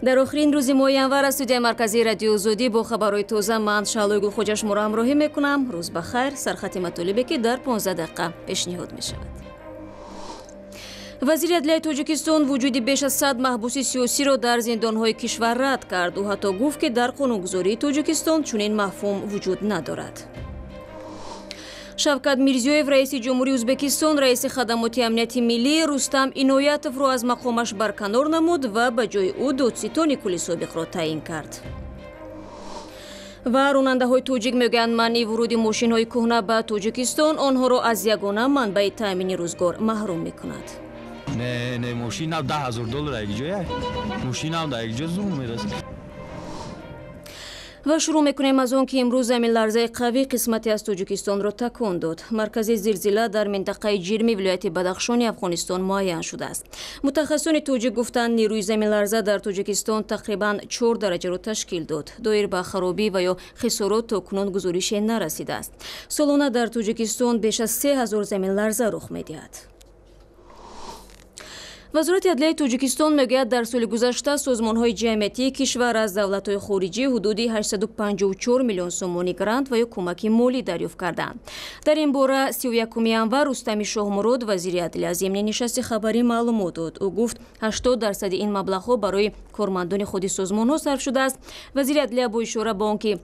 در آخرین روز ماه январ از استودیوی مرکزی رادیو زودی با خبرهای تازه من شعله گلخوجه شما را همراهی میکنم. روز بخیر. سرخط مطالبی که در 15 دقیقه پیشنهاد می شود. وزیر адлияи Тоҷикистон вуҷуди беш аз 100 маҳбуси сиёсиро дар зиндонҳои кишвар рад кард. ӯ ҳатто гуфт ки дар қонунгузории Тоҷикистон чунин мафҳум вуҷуд надорад. Шавкат Мирзиёев, раиси ҷумҳурии Узбткистон, раиси хадамоти амнияти миллӣ Рустам Иноятовро аз мақомаш барканор намуд ва ба ҷои ӯ додситони кулли собиқро таъин кард. ва ронандаҳои тоҷик мегӯянд маънии вуруди мошинҳои кӯҳна ба Тоҷикистон онҳоро аз ягона манбаи таъмини рӯзгор маҳрум мекунад. نه ماشین هم $10,000 یک جایه ماشین هم در یک جا زوم میرسه. و شروع میکنیم از اون که امروز заминларзаи قوی قسمتی از تاجیکستانро تکان داد. مرکز زلزله در منطقه جرمی ولایت بدخشان افغانستان معین شده است. متخصصان توجیک گفتند نیروی زمینلرزه در تاجیکستان تقریبا 4 درجه را تشکیل داد. دایر به خرابی و یا خسارات تاکنون گزارش نرسیده است. سالانه در تاجیکستان بیش از 3000 زمینلرزه رخ میدهد. وزارت адлияи Тоҷикистон мегӯяд дар соли гузашта созмонҳои ҷамъиятии кишвар аз давлатҳои хориҷӣ ҳудуди 854 миллион сомонӣ грант ва ё кӯмаки молӣ дарёфт карданд. Дар ин бора 31 январ Рустами Шоҳмурод, вазири адлия, зимни нишасти хабарӣ маълумот дод. ӯ гуфт 80% ин маблағҳо барои кормандони худи созмонҳо сарф шудааст. вазири адлия бо ишора ба он ки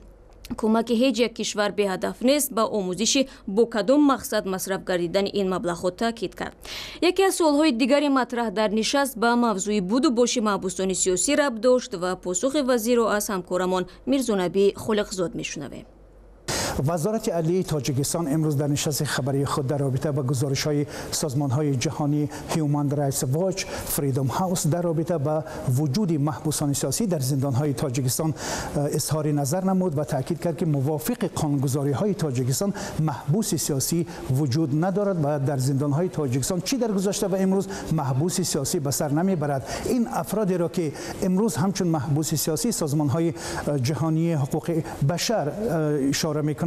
кӯмаки ҳеҷ як кишвар беҳадаф нест, ба омӯзиши бо кадом мақсад масраф гардидани ин маблағҳо таъкид кард. яке аз суолҳои дигари матраҳ дар нишаст ба мавзӯи буду боши маҳбусони сиёсӣ рабт дошт ва посухи вазирро аз ҳамкорамон Мирзонабӣ Холиқзод мешунавем. وزارت عدلیه تاجیکستان امروز در نشست خبری خود در رابطه با گزارش‌های سازمان‌های جهانی هیومن رایتس واچ، فریدم هاوس در رابطه با وجود محبوسان سیاسی در زندان‌های تاجیکستان اظهار نظر نمود و تاکید کرد که موافق قانون‌گذاری‌های تاجیکستان محبوس سیاسی وجود ندارد و در زندان‌های تاجیکستان چی در گذشته و امروز محبوس سیاسی به سر نمیبرد. این افرادی را که امروز همچون محبوس سیاسی سازمان‌های جهانی حقوق بشر اشاره میکنند،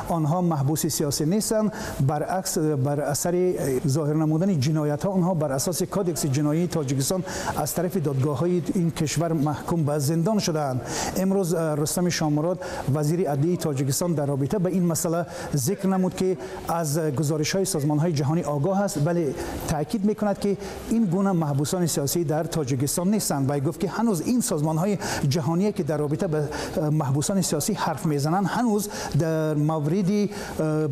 آنها محبوس سیاسی نیستند، برعکس بر اثر ظاهر نمودن جنایت ها آنها بر اساس کودکس جنایی تاجیکستان از طرف دادگاه های این کشور محکوم به زندان شدند. امروز رستم شامراد، وزیر عدلیه تاجیکستان، در رابطه به این مسئله ذکر نمود که از گزارش های سازمان های جهانی آگاه است، ولی تاکید میکند که این گونه محبوسان سیاسی در تاجیکستان نیستند و گفت که هنوز این سازمان های جهانی که در رابطه به محبوسان سیاسی حرف میزنند هنوز در مورد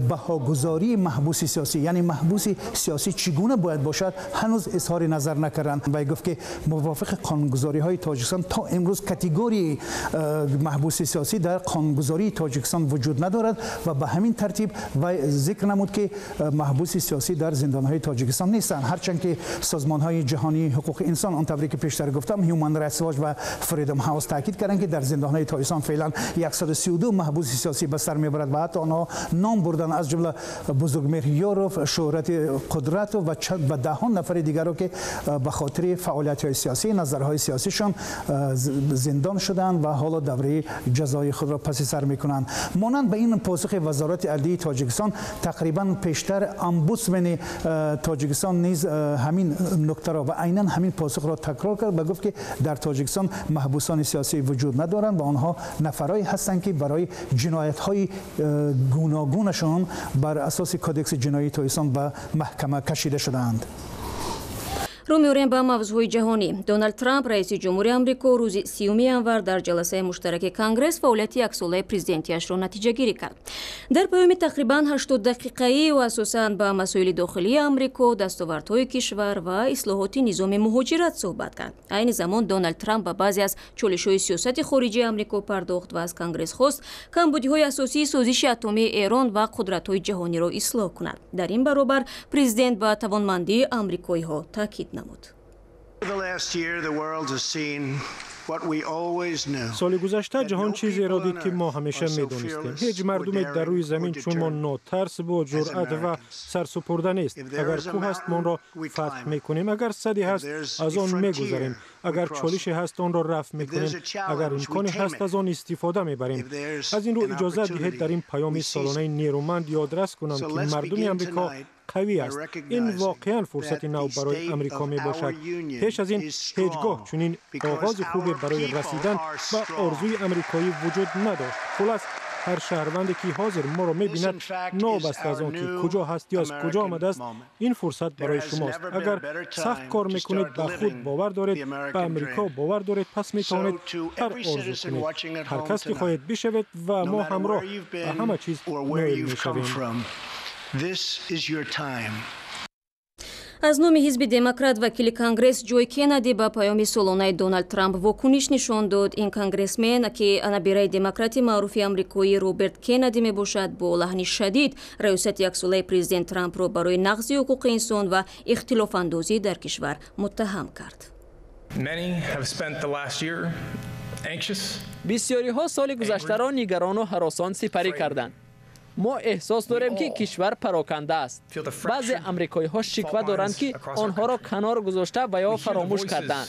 بهاگذاری محبوس سیاسی، یعنی محبوس سیاسی چگونه باید باشد، هنوز اظهار نظر نکردند و گفت که موافق قانونگذاری های تاجیکستان تا امروز کاتگوری محبوس سیاسی در قانونگذاری تاجیکستان وجود ندارد و به همین ترتیب و ذکر نمود که محبوس سیاسی در زندان های تاجیکستان نیستند، هرچند که سازمان های جهانی حقوق انسان آنطوری که پیشتر گفتم هیومن رایتس واچ و فریدم هاوس تاکید کردند که در زندان های تاجیکستان فعلا 132 محبوس سیاسی به سر میبرد و حتی آنها نام بردن از جمله بزرگمهر یاروف، شهرت قدرت و دهان نفر دیگر رو که به خاطر فعالیت‌های سیاسی، نظرهای سیاسیشان زندان شدند و حالا دوره جزای خود را پس سر میکنند. مانند به این پاسخ وزارت عدلیه تاجیکستان، تقریبا پیشتر امبودسمن تاجیکستان نیز همین نکته را و عیناً همین پاسخ را تکرار کرد و گفت که در تاجیکستان محبوسان سیاسی وجود ندارند و آنها نفرایی هستند که برای جنایت‌های گوناگونشان بر اساس کودکس جنایی تاجیکستان به محکمه کشیده شدند. رو می‌آوریم به موضوع جهانی. دونالد ترامپ، رئیس جمهوری آمریکا، روز 30 январ در جلسه مشترک کنگره فعالیت یکساله پرزیدنتی‌اش را نتیجه‌گیری کرد. در پیام تقریباً 80 دقیقه‌ای و اساساً به مسائل داخلی آمریکا، دستاوردهای کشور و اصلاحات نظام مهاجرت صحبت کرد. عین زمان دونالد ترامپ به بعضی از چالش‌های سیاست خارجی آمریکا پرداخت و از کنگره خواست کمبودی‌های اساسی سازش اتمی ایران و قدرت‌های جهانی را اصلاح کند. در این برابر پرزیدنت به توانمندی آمریکایی‌ها تاکید نمود. سال گذشته جهان چیزی را دید که ما همیشه می‌دانستیم. هیچ مردمی در روی زمین چون ما ناترس با جرأت و سرسپرده نیست. اگر کوه هست ما را فتح می‌کنیم، اگر سدی هست از آن می‌گذریم، اگر چالشی هست آن را رفع می‌کنیم، اگر امکانی هست از آن استفاده می‌بریم. از این رو اجازه دهید در این پیام سالانه نیرومند یادرس کنم که مردم آمریکا قوی است. این واقعا فرصت نو برای امریکا می باشد. پیش از این هیچگاه چنین آغاز خوبی برای رسیدن به آرزوی امریکایی وجود نداشت. خلاص هر شهروندی که حاضر ما را می‌بیند نابسته از آن که کجا هست یا از کجا آمده است، این فرصت برای شماست. اگر سخت کار میکنید، به خود باور دارید، به امریکا باور دارید، پس میتوانید هر آرزو کنید. هر کس که خواهید بشوید و ما همراه به همه چیز نائل میشویم. аз номи ҳизби демократ вакили конгресс ҷой кеннеди ба паёми солонаи Доналд Трамп вокуниш нишон дод. ин конгрессмен ки набираи демократи маъруфи амрикоӣ Роберт Кеннеди мебошад, бо лаҳни шадид раёсати яксолаи президент Трампро барои нақзи ҳуқуқи инсон ва ихтилофандозӣ дар кишвар муттаҳам кард. бисёриҳо соли гузаштаро нигарону ҳаросон сипарӣ карданд. ما احساس داریم که کشور پراکنده است. بعضی امریکایی‌ها شکوه دارند که آنها را کنار گذاشته و یا فراموش کردند.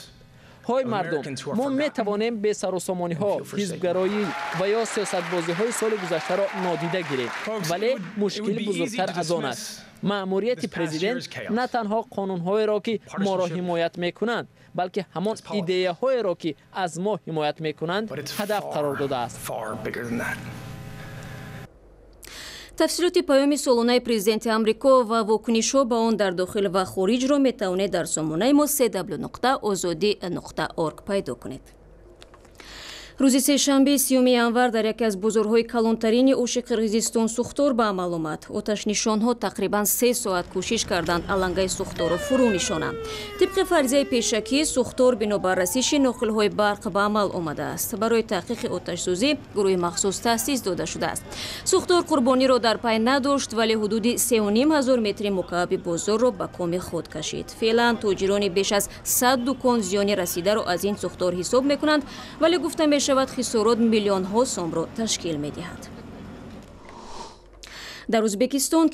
های مردم، ما می توانیم به سر و سامانی‌ها، حزبگرایی و یا سیاست‌بازی‌های سال گذشته را نادیده گیریم، ولی مشکل بزرگتر از آن است. مأموریت پرزیدنت نه تنها قانون‌های را که ما را حمایت می‌کنند، بلکه همان ایده‌های را که از ما حمایت می‌کنند هدف قرار داده است. тафсилоти паёми солонаи президенти амрико ва вокунишҳо ба он дар дохил ва хориҷро метавонед дар сомонаи мо www.ozodi.org пайдо кунед. рӯзи сешанбе 30 январ дар яке аз бозорҳои калонтарини оши қирғизистон сӯхтор ба амал омад. оташнишонҳо тақрибан 3 соат кӯшиш карданд алангаи сӯхторро фурӯ нишонанд. тибқи фарзияи пешакӣ сӯхтор бино ба расиши нохилҳои барқ ба амал омадааст. барои таҳқиқи оташсӯзӣ гурӯҳи махсус таъсис дода шудааст. сӯхтор қурбониро дар пай надошт, вале ҳудуди 3500 метри мукаабби бозорро ба коми худ кашид. феълан тоҷирони беш аз 100 дукон зиёни расидаро аз ин сӯхтор ҳисоб мекунанд, вале гуфта мешавад хисорот миллионҳо сомро ташкил медиҳад. дар Узбекистон,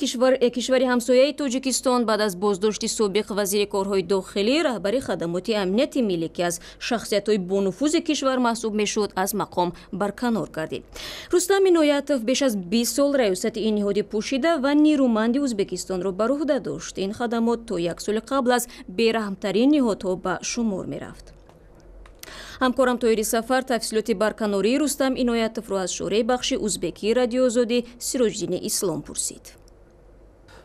кишвари ҳамсояи Тоҷикистон, баъд аз боздошти собиқ вазири корҳои дохилӣ, раҳбари хадамоти амнияти миллӣ ки аз шахсиятҳои бонуфузи кишвар маҳсуб мешуд, аз мақом барканор гардид. Рустам Иноятов беш аз 20 сол раёсати ин ниҳоди пӯшида ва нирӯманди Узбекистонро бар уҳда дошт. ин хадамот то 1 соли қабл аз бераҳмтарин ниҳодҳо ба шумор мерафт. ҳамкорам тоири сафар тафсилоти барканории Рустам Иноятовро аз шораи бахши узбекии радиои озодӣ Сироҷдини Ислом пурсид.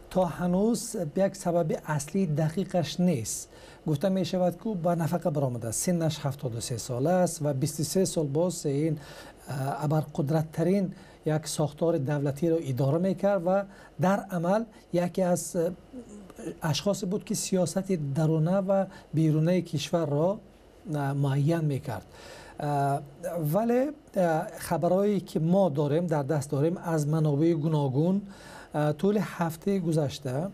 تا هنوز یک سبب اصلی دقیقش نیست. گفته می شود که با نفقه برآمده است. سنش 73 ساله است و 23 سال باز این ابرقدرت‌ترین یک ساختار دولتی را اداره میکرد و در عمل یکی از اشخاص بود که سیاست درونه و بیرونه کشور را معین میکرد. ولی خبرهایی که ما داریم در دست داریم از منابع گوناگون طول هفته گذشته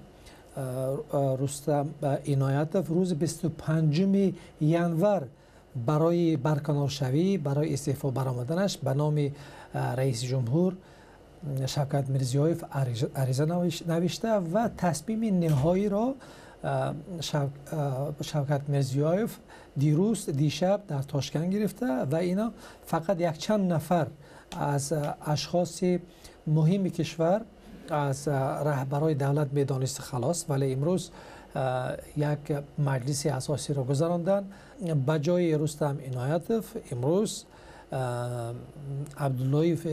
رستم عنایتوف روز 25 ینور برای برکنار شوی، برای استعفا برآمدنش به نام رئیس جمهور شوکت میرزیویف عریضه نوشته و تصمیم نهایی را شوکت میرزیویف دیشب در تاشکند گرفته و اینا فقط یک چند نفر از اشخاص مهم کشور از رهبرای دولت میدانست خلاص، ولی امروز یک مجلس اساسی را گذراندن. به جای رستم عنایتوف امروز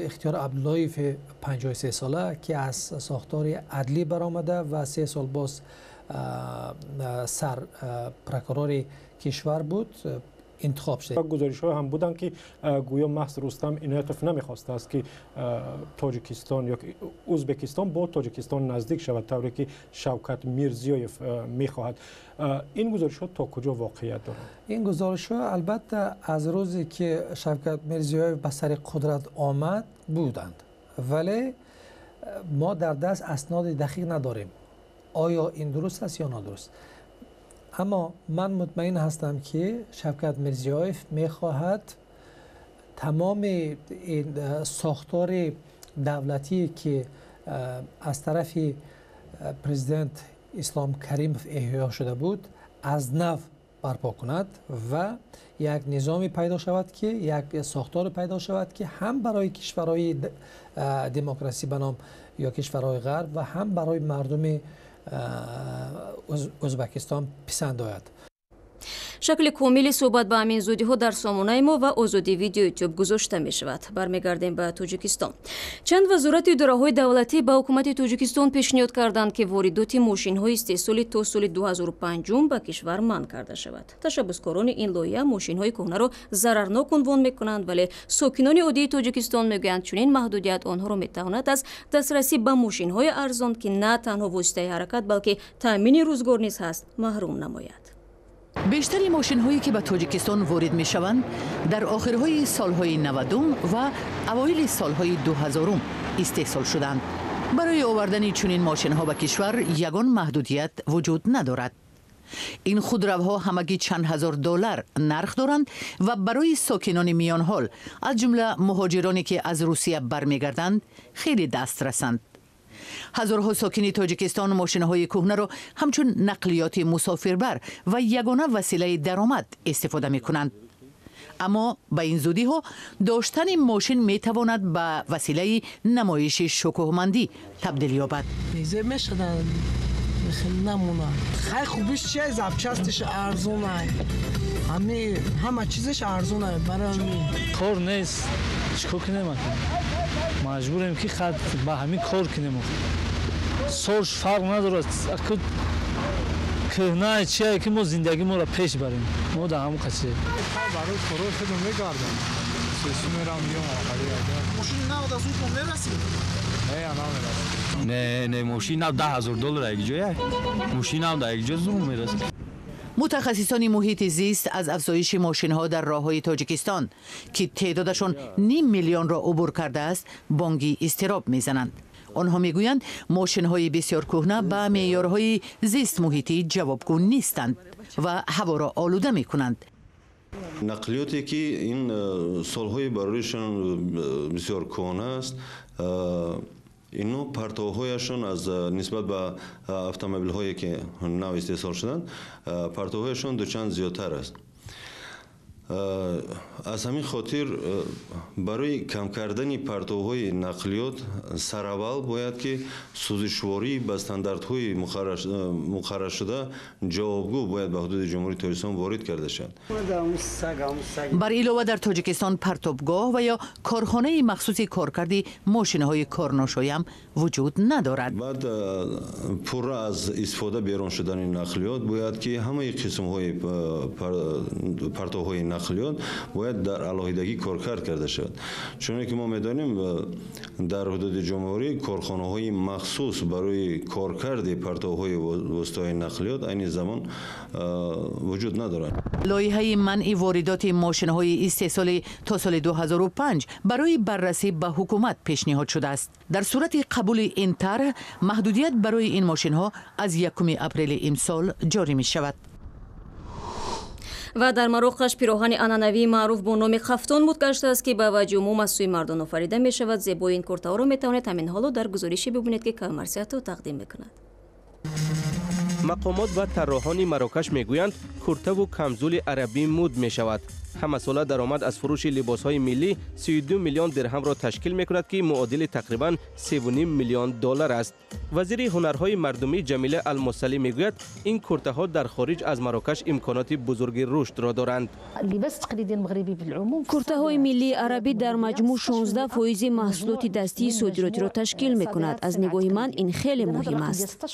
اختیار عبداللهیف 53 ساله که از ساختار عدلی برآمده و 3 سال باز سر پروکورور کشور بود انتخاب شد. گزارش‌ها هم بودن که گویا محض رستم عنایتوف نمیخواسته است که تاجیکستان یا ازبکستان با تاجیکستان نزدیک شود، طوری که شوکت میرزیویف میخواهد. این گزارش‌ها تا کجا واقعیت دارند؟ این گزارش‌ها البته از روزی که شوکت میرزیویف به سر قدرت آمد بودند، ولی ما در دست اسناد دقیق نداریم آیا این درست است یا نادرست. اما من مطمئن هستم که شوکت میرزیویف میخواهد تمام این ساختار دولتی که از طرف پرزیدنت اسلام کریموف احیا شده بود از نو برپا کند و یک نظامی پیدا شود که یک ساختار پیدا شود که هم برای کشورهای دموکراسی به نام یا کشورهای غرب و هم برای مردم узбекистон писанд ояд. шакли комили суҳбат ба ҳамин зудиҳо дар сомонаи мо ва озоди видео ютуб гузошта мешавад. Бармегардем ба Тоҷикистон. Чанд вазорати идораҳои давлатӣ ба ҳукумати Тоҷикистон пешниҳод карданд ки воридоти мошинҳои истеҳсолӣ то соли 2005 ба кишвар манъ карда шавад. ташаббускорони ин лоиҳа мошинҳои кӯҳнаро зарарнок унвон мекунанд, вале сокинони оддии Тоҷикистон мегӯянд чунин маҳдудият онҳоро метавонад аз дастрасӣ ба мошинҳои арзон, ки на танҳо воситаи ҳаракат, балки таъмини рӯзгор низ ҳаст, маҳрум намояд. بیشتری ماشین‌هایی که به تاجیکستان وارد می‌شوند در آخرهای سالهای 90 و اوایل سالهای 2000 استحصال شدند. برای آوردن چنین ماشین‌ها به کشور یگان محدودیت وجود ندارد. این خودروها همگی چند هزار دلار نرخ دارند و برای ساکنان میان حال از جمله مهاجرانی که از روسیه برمیگردند خیلی دسترسند. هزارها ساکن تاجیکستان ماشین‌های کهنه همچون نقلیات مسافربر و یگانه وسیله درآمد استفاده می‌کنند. اما با این زودی‌ها داشتن ماشین می‌تواند به وسیله نمایش شکوهمندی تبدیل یابد. خیلی نمونه. خیلی خوبیش چیه؟ زبچستش ارزونه. همه چیزش ارزونه. برای کار نیست. چیکار کنیم؟ مجبوریم که خود با همین کار کنیم. سالش فرق نداره. که نه چیه که ما زندگی ما را پیش بریم. ما در همون قصه. برای کارو خودم میگردم. سیاسی میرم میام آخری آدم. ماشین نه از اون میرسیم. نه ماشین هم $10,000 یک جایه. ماشین هم در یک جا زوم میرسه. متخصصان محیط زیست از افزایش ماشین‌ها در راه‌های تاجیکستان که تعدادشان 500,000 را عبور کرده است بانگی اضطراب میزنند. آنها میگویند ماشین‌های بسیار کهنه به معیارهای زیست محیطی جوابگو نیستند و هوا را آلوده میکنند. نقلیاتی که این سالهای برایشان بسیار کهنه است، اینو پرتوهایشان از نسبت به اتومبیل هایی که نو استحصال شدند پرتوهایشان دوچند زیادتر است. از همین خاطر برای کم کردن پرتوهای نقلیات سراول باید که سوزشواری به استانداردهای مقرر شده جوابگو باید به حدود جمهوری تاجیکستان وارد کرده شود. بر علاوه در تاجیکستان پرتابگاه و یا کارخانه مخصوص کارکرد ماشین‌های کارناشایی هم وجود ندارد. بعد پر از استفاده بیرون شدن نقلیات باید که همه قسم‌های پرتوهای نقلیات باید در علاهیدگی کارکرد کرده شود. چون که ما می‌دانیم در حدود جمهوری کارخانه‌های مخصوص برای کارکرد پرتوهای وسطای نقلیات این زمان وجود ندارد. لایحه منع واردات ماشین‌های استحصالی تا سال 2005 برای بررسی به حکومت پیشنهاد شده است. در صورت قبول این طرح محدودیت برای این ماشین‌ها از 1 اپریل امسال جاری می‌شود. و در مراقش پیراهن عنعنوی معروف با نام خفتان مد گشته است که به وجه عموم از سوی مردان آفریده می شود. زیبایی این کرتا را می توانید همین حالو در گزارشی ببینید که کمرسیت رو تقدیم میکند. مقامات و طراحان مراکش میگویند کرتا و کمزول عربی مد می شود. همه ساله درآمد از فروش لباس‌های ملی 32 میلیون درهم را تشکیل می‌کند که معادل تقریباً 3.5 میلیون دلار است. وزیر هنرهای مردمی جمیله المصلی میگوید این کرته‌ها در خارج از مراکش امکانات بزرگ رشد را دارند. کرته‌های ملی عربی در مجموع 16% محصولات دستی صادراتی را تشکیل می‌کند. از نگاه من این خیلی مهم است.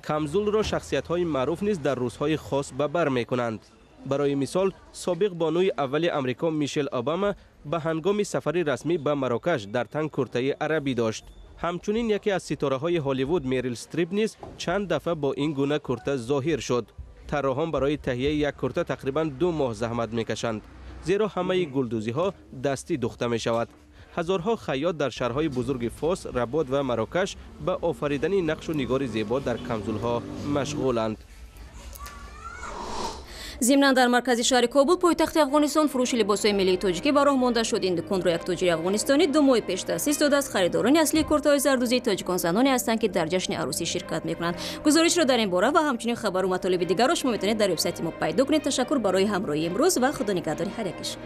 کمزول را شخصیت‌های معروف نیز در روزهای خاص به بر می‌کنند. برای مثال سابق بانوی اول امریکا میشل اوباما به هنگام سفر رسمی به مراکش در تن کرته عربی داشت. همچنین یکی از ستاره‌های هالیوود میریل استریپ نیز چند دفعه با این گونه کرته ظاهر شد. طراحان برای تهیه یک کرته تقریباً 2 ماه زحمت میکشند، زیرا همه گلدوزی‌ها دستی دوخته می شود. هزارها خیاط در شهرهای بزرگ فاس، رباط و مراکش به آفریدن نقش و نگار زیبا در کمزول‌ها مشغولند. ضمناً در مرکز شهر کابل پایتخت افغانستان فروش لباس‌های ملی تاجیکی به راه مانده شد. این دکان را یک تاجر افغانستانی 2 ماه پیش تأسیس داده است. خریداران اصلی کرته‌های زردوزی تاجیکان زنانی هستند که در جشن عروسی شرکت می‌کنند. گزارش را در این باره و همچنین خبر و مطالب دیگر را شما می‌توانید در وبسایت ما پیدا کنید. تشکر برای همراهی امروز و خدا نگهدار هر یکشان.